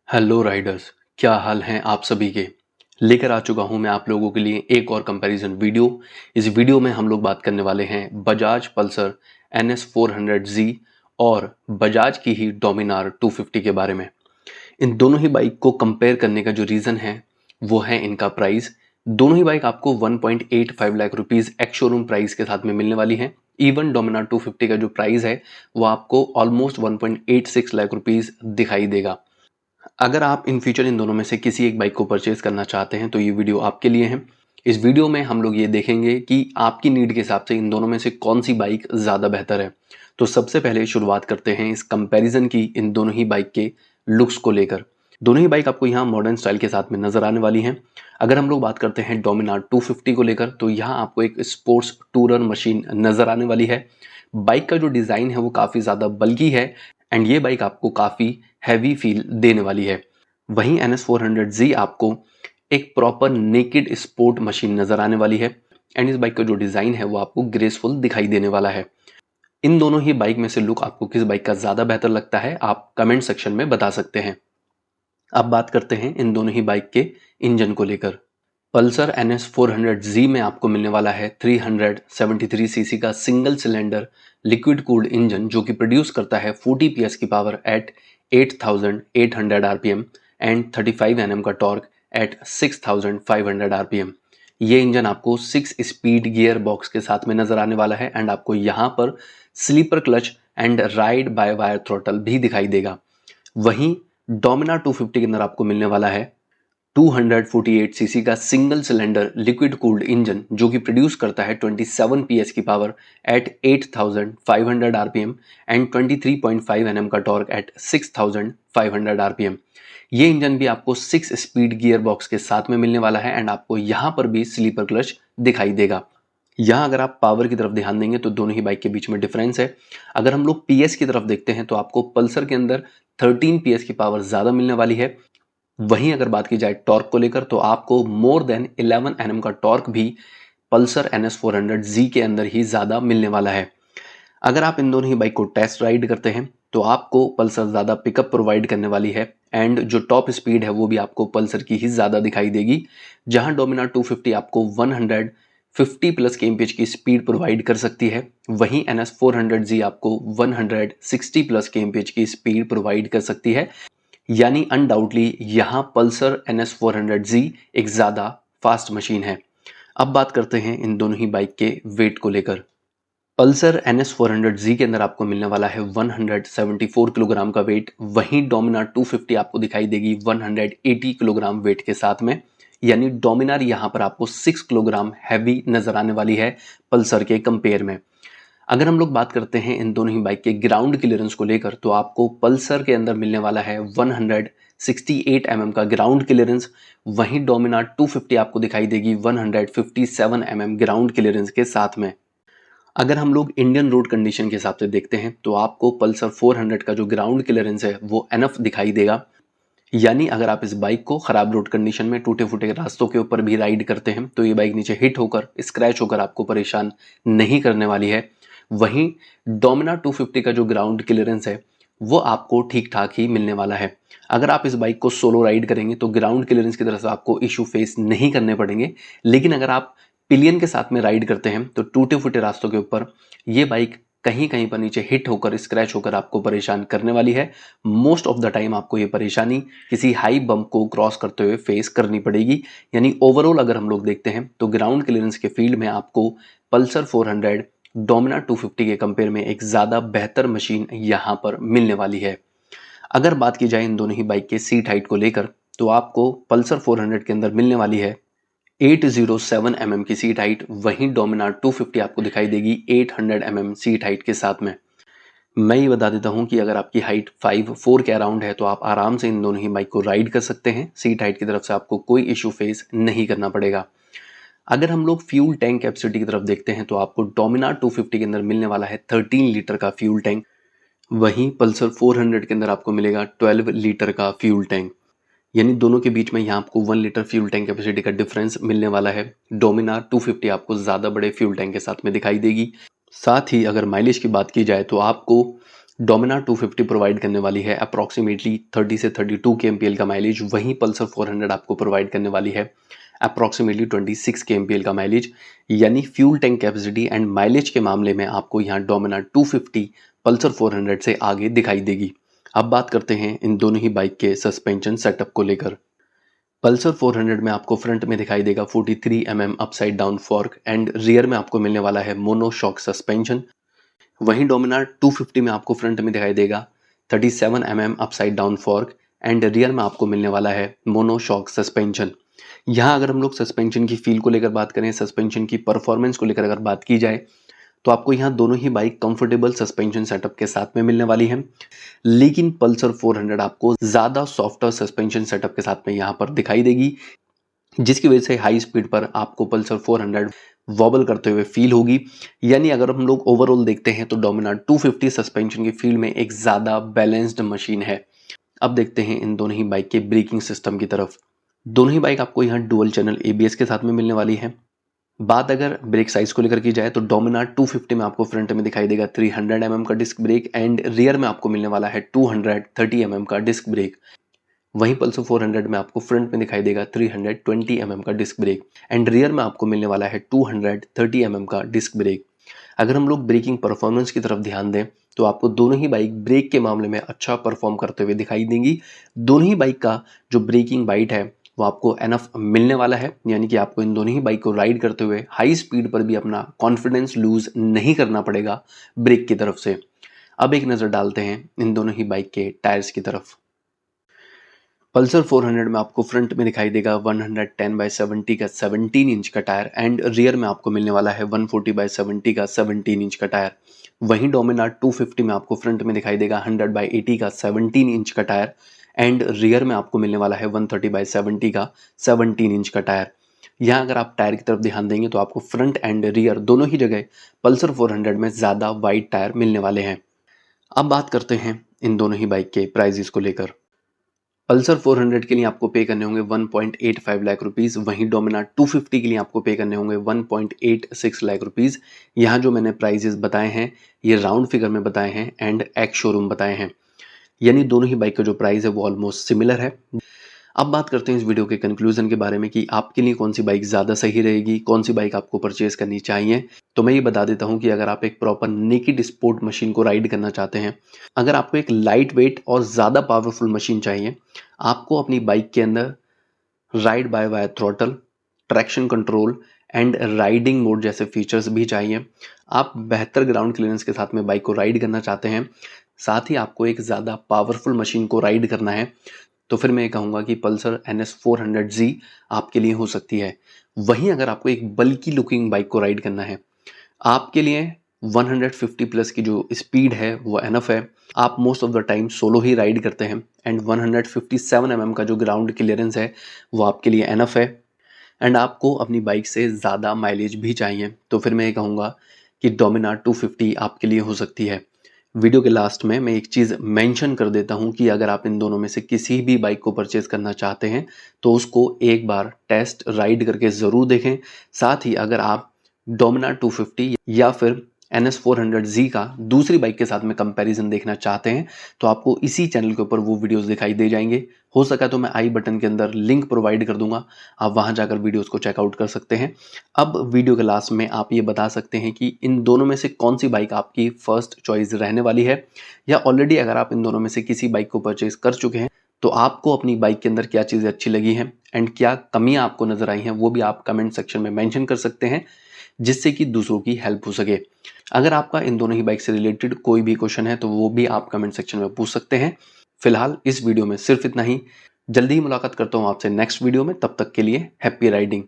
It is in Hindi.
हेलो राइडर्स, क्या हाल हैं आप सभी के। लेकर आ चुका हूं मैं आप लोगों के लिए एक और कंपैरिजन वीडियो। इस वीडियो में हम लोग बात करने वाले हैं बजाज पल्सर NS400Z और बजाज की ही डोमिनार 250 के बारे में। इन दोनों ही बाइक को कंपेयर करने का जो रीज़न है वो है इनका प्राइस। दोनों ही बाइक आपको 1.85 lakh rupees ex showroom price के साथ में मिलने वाली हैं। इवन डोमिनार 250 का जो प्राइस है वो आपको ऑलमोस्ट 1.86 लाख रुपीज़ दिखाई देगा। अगर आप इन फ्यूचर इन दोनों में से किसी एक बाइक को परचेज करना चाहते हैं तो ये वीडियो आपके लिए है। इस वीडियो में हम लोग ये देखेंगे कि आपकी नीड के हिसाब से इन दोनों में से कौन सी बाइक ज़्यादा बेहतर है। तो सबसे पहले शुरुआत करते हैं इस कंपैरिजन की इन दोनों ही बाइक के लुक्स को लेकर। दोनों ही बाइक आपको यहाँ मॉडर्न स्टाइल के साथ में नजर आने वाली हैं। अगर हम लोग बात करते हैं डोमिनार 250 को लेकर तो यहाँ आपको एक स्पोर्ट्स टूरर मशीन नजर आने वाली है। बाइक का जो डिज़ाइन है वो काफ़ी ज़्यादा बल्की है एंड ये बाइक आपको काफ़ी हैवी फील देने वाली है। वहीं NS400Z आपको एक प्रॉपर नेकेड स्पोर्ट मशीन नजर आने वाली है एंड इस बाइक का जो डिज़ाइन है वो आपको ग्रेसफुल दिखाई देने वाला है। इन दोनों ही बाइक में से लुक आपको किस बाइक का ज़्यादा बेहतर लगता है आप कमेंट सेक्शन में बता सकते हैं। अब बात करते हैं इन दोनों ही बाइक के इंजन को लेकर। पल्सर NS400Z में आपको मिलने वाला है 373 सीसी का single cylinder liquid cooled engine जो कि प्रोड्यूस करता है 40 PS की power at 8800 RPM and 35 Nm का टॉर्क एट 6500 RPM। ये इंजन आपको 6 स्पीड गियर बॉक्स के साथ में नजर आने वाला है एंड आपको यहाँ पर slipper clutch and ride by wire throttle भी दिखाई देगा। वहीं डोमिनार 250 के अंदर आपको मिलने वाला है 248 सीसी का single cylinder liquid cooled engine जो कि प्रोड्यूस करता है 27 PS की power at 8500 RPM and 23.5 Nm का टॉर्क एट 6500 RPM। ये इंजन भी आपको 6 स्पीड गियर बॉक्स के साथ में मिलने वाला है एंड आपको यहाँ पर भी स्लीपर क्लच दिखाई देगा। यहाँ अगर आप पावर की तरफ ध्यान देंगे तो दोनों ही बाइक के बीच में डिफरेंस है। अगर हम लोग PS की तरफ देखते हैं तो आपको पल्सर के अंदर 13 PS की पावर ज़्यादा मिलने वाली है। वहीं अगर बात की जाए टॉर्क को लेकर तो आपको मोर देन 11 Nm का टॉर्क भी पल्सर NS400Z के अंदर ही ज़्यादा मिलने वाला है। अगर आप इन दोनों ही बाइक को टेस्ट राइड करते हैं तो आपको पल्सर ज़्यादा पिकअप प्रोवाइड करने वाली है एंड जो टॉप स्पीड है वो भी आपको पल्सर की ही ज़्यादा दिखाई देगी। जहां डोमिनार 250 आपको 150 प्लस kmph की स्पीड प्रोवाइड कर सकती है, वहीं NS400Z आपको 160 प्लस kmph की स्पीड प्रोवाइड कर सकती है। यानी अनडाउटली यहाँ पल्सर NS400Z एक ज़्यादा फास्ट मशीन है। अब बात करते हैं इन दोनों ही बाइक के वेट को लेकर। पल्सर NS400Z के अंदर आपको मिलने वाला है 174 किलोग्राम का वेट, वहीं डोमिनार 250 आपको दिखाई देगी 180 किलोग्राम वेट के साथ में। यानी डोमिनार यहाँ पर आपको 6 किलोग्राम हैवी नजर आने वाली है पल्सर के कंपेयर में। अगर हम लोग बात करते हैं इन दोनों ही बाइक के ग्राउंड क्लियरेंस को लेकर तो आपको पल्सर के अंदर मिलने वाला है 168 mm का ग्राउंड क्लियरेंस, वहीं डोमिनार 250 आपको दिखाई देगी 157 mm ग्राउंड क्लियरेंस के साथ में। अगर हम लोग इंडियन रोड कंडीशन के हिसाब से देखते हैं तो आपको पल्सर 400 का जो ग्राउंड क्लियरेंस है वो एनफ दिखाई देगा। यानी अगर आप इस बाइक को खराब रोड कंडीशन में टूटे फूटे रास्तों के ऊपर भी राइड करते हैं तो ये बाइक नीचे हिट होकर स्क्रैच होकर आपको परेशान नहीं करने वाली है। वहीं डोमिनार 250 का जो ग्राउंड क्लियरेंस है वो आपको ठीक ठाक ही मिलने वाला है। अगर आप इस बाइक को सोलो राइड करेंगे तो ग्राउंड क्लियरेंस की तरफ से आपको इशू फेस नहीं करने पड़ेंगे, लेकिन अगर आप पिलियन के साथ में राइड करते हैं तो टूटे फूटे रास्तों के ऊपर ये बाइक कहीं कहीं पर नीचे हिट होकर स्क्रैच होकर आपको परेशान करने वाली है। मोस्ट ऑफ द टाइम आपको ये परेशानी किसी हाई बम्प को क्रॉस करते हुए फेस करनी पड़ेगी। यानी ओवरऑल अगर हम लोग देखते हैं तो ग्राउंड क्लियरेंस के फील्ड में आपको पल्सर 400 डोमिनार 250 के कंपेयर में एक ज़्यादा बेहतर मशीन यहाँ पर मिलने वाली है। अगर बात की जाए इन दोनों ही बाइक के सीट हाइट को लेकर तो आपको पल्सर 400 के अंदर मिलने वाली है 807 mm की सीट हाइट, वहीं डोमिनार 250 आपको दिखाई देगी 800 mm सीट हाइट के साथ में। मैं ये बता देता हूँ कि अगर आपकी हाइट 5'4" के अराउंड है तो आप आराम से इन दोनों ही बाइक को राइड कर सकते हैं। सीट हाइट की तरफ से आपको कोई इशू फेस नहीं करना पड़ेगा। अगर हम लोग फ्यूल टैंक कैपेसिटी की तरफ देखते हैं तो आपको डोमिनार 250 के अंदर मिलने वाला है 13 लीटर का फ्यूल टैंक, वहीं पल्सर 400 के अंदर आपको मिलेगा 12 लीटर का फ्यूल टैंक। यानी दोनों के बीच में यहाँ आपको 1 लीटर फ्यूल टैंक कैपेसिटी का डिफरेंस मिलने वाला है। डोमिनार 250 आपको ज़्यादा बड़े फ्यूल टैंक के साथ में दिखाई देगी। साथ ही अगर माइलेज की बात की जाए तो आपको डोमिनार 250 प्रोवाइड करने वाली है अप्रॉक्सीमेटली 30 से 32 kmpl का माइलेज, वहीं पल्सर 400 आपको प्रोवाइड करने वाली है अप्रॉक्सीमेटली 26 kmpl का माइलेज। यानी fuel tank capacity and mileage के मामले में आपको यहाँ डोमिनार 250 पल्सर 400 से आगे दिखाई देगी। अब बात करते हैं इन दोनों ही बाइक के सस्पेंशन सेटअप को लेकर। पल्सर 400 में आपको फ्रंट में दिखाई देगा 43 mm upside down fork and rear में आपको मिलने वाला है मोनो शॉक सस्पेंशन। वहीं डोमिनार 250 में आपको फ्रंट में दिखाई देगा 37 mm upside down fork and rear में आपको मिलने वाला है मोनो शॉक सस्पेंशन। यहाँ अगर हम लोग सस्पेंशन की फील को लेकर बात करें, सस्पेंशन की परफॉर्मेंस को लेकर अगर बात की जाए, तो आपको यहाँ दोनों ही बाइक कंफर्टेबल सस्पेंशन सेटअप के साथ में मिलने वाली है। लेकिन पल्सर 400 आपको ज़्यादा सॉफ्टर सस्पेंशन सेटअप के साथ में यहाँ पर दिखाई देगी, जिसकी वजह से हाई स्पीड पर आपको पल्सर 400 वॉबल करते हुए फील होगी। यानी अगर हम लोग ओवरऑल देखते हैं तो डोमिनार 250 सस्पेंशन की फील्ड में एक ज़्यादा बैलेंस्ड मशीन है। अब देखते हैं इन दोनों ही बाइक के ब्रेकिंग सिस्टम की तरफ। दोनों ही बाइक आपको यहाँ डुअल चैनल ABS के साथ में मिलने वाली है। बात अगर ब्रेक साइज को लेकर की जाए तो डोमिनार 250 में आपको फ्रंट में दिखाई देगा 300 mm का डिस्क ब्रेक एंड रियर में आपको मिलने वाला है 230 mm का डिस्क ब्रेक। वहीं पल्सर 400 में आपको फ्रंट में दिखाई देगा 320 mm का डिस्क ब्रेक एंड रियर में आपको मिलने वाला है 230 mm का डिस्क ब्रेक। अगर हम लोग ब्रेकिंग परफॉर्मेंस की तरफ ध्यान दें तो आपको दोनों ही बाइक ब्रेक के मामले में अच्छा परफॉर्म करते हुए दिखाई देंगी। दोनों ही बाइक का जो ब्रेकिंग बाइट है वो आपको एनफ मिलने वाला है, यानी कि आपको इन दोनों ही बाइक को राइड करते हुए हाई स्पीड पर भी अपना कॉन्फिडेंस लूज नहीं करना पड़ेगा ब्रेक की तरफ से। अब एक नज़र डालते हैं इन दोनों ही बाइक के टायर्स की तरफ। पल्सर 400 में आपको फ्रंट में दिखाई देगा 110/70 का 17 इंच का टायर एंड रियर में आपको मिलने वाला है 140/70 का 17 इंच का टायर। वहीं डोमिनार 250 में आपको फ्रंट में दिखाई देगा 100/80 का 17 इंच का टायर एंड रियर में आपको मिलने वाला है 130/70 का 17 इंच का टायर। यहाँ अगर आप टायर की तरफ ध्यान देंगे तो आपको फ्रंट एंड रियर दोनों ही जगह पल्सर 400 में ज़्यादा वाइड टायर मिलने वाले हैं। अब बात करते हैं इन दोनों ही बाइक के प्राइजेस को लेकर। पल्सर 400 के लिए आपको पे करने होंगे 1.85 लाख रुपीज़, वहीं डोमिनार 250 के लिए आपको पे करने होंगे 1.86 लाख रुपीज़। यहाँ जो मैंने प्राइजेस बताए हैं ये राउंड फिगर में बताए हैं एंड एक्स शोरूम बताए हैं, यानी दोनों ही बाइक का जो प्राइस है वो ऑलमोस्ट सिमिलर है। अब बात करते हैं इस वीडियो के कंक्लूजन के बारे में कि आपके लिए कौन सी बाइक ज़्यादा सही रहेगी, कौन सी बाइक आपको परचेज करनी चाहिए। तो मैं ये बता देता हूँ कि अगर आप एक प्रॉपर नेकेड स्पोर्ट मशीन को राइड करना चाहते हैं, अगर आपको एक लाइट वेट और ज़्यादा पावरफुल मशीन चाहिए, आपको अपनी बाइक के अंदर ride by wire throttle, traction control and riding mode जैसे फीचर्स भी चाहिए, आप बेहतर ग्राउंड क्लियरेंस के साथ में बाइक को राइड करना चाहते हैं, साथ ही आपको एक ज़्यादा पावरफुल मशीन को राइड करना है, तो फिर मैं ये कहूँगा कि पल्सर NS 400Z आपके लिए हो सकती है। वहीं अगर आपको एक बल्की लुकिंग बाइक को राइड करना है, आपके लिए 150 प्लस की जो स्पीड है वो एनफ है। आप most of the time solo he ride करते हैं एंड 157 mm का जो ग्राउंड क्लियरेंस है वो आपके लिए एनफ है एंड आपको अपनी बाइक से ज़्यादा माइलेज भी चाहिए, तो फिर मैं ये कहूँगा कि डोमिनार 250 आपके लिए हो सकती है। वीडियो के लास्ट में मैं एक चीज़ मेंशन कर देता हूं कि अगर आप इन दोनों में से किसी भी बाइक को परचेज करना चाहते हैं तो उसको एक बार टेस्ट राइड करके ज़रूर देखें। साथ ही अगर आप डोमिनार 250 या फिर NS 400Z का दूसरी बाइक के साथ में कंपैरिजन देखना चाहते हैं तो आपको इसी चैनल के ऊपर वो वीडियोस दिखाई दे जाएंगे। हो सका तो मैं आई बटन के अंदर लिंक प्रोवाइड कर दूंगा, आप वहां जाकर वीडियोस को चेकआउट कर सकते हैं। अब वीडियो के लास्ट में आप ये बता सकते हैं कि इन दोनों में से कौन सी बाइक आपकी फर्स्ट चॉइस रहने वाली है, या ऑलरेडी अगर आप इन दोनों में से किसी बाइक को परचेज कर चुके हैं तो आपको अपनी बाइक के अंदर क्या चीज़ें अच्छी लगी हैं एंड क्या कमियां आपको नजर आई हैं वो भी आप कमेंट सेक्शन में मेंशन कर सकते हैं, जिससे कि दूसरों की हेल्प हो सके। अगर आपका इन दोनों ही बाइक से रिलेटेड कोई भी क्वेश्चन है तो वो भी आप कमेंट सेक्शन में पूछ सकते हैं। फिलहाल इस वीडियो में सिर्फ इतना ही। जल्दी ही मुलाकात करता हूँ आपसे नेक्स्ट वीडियो में, तब तक के लिए हैप्पी राइडिंग।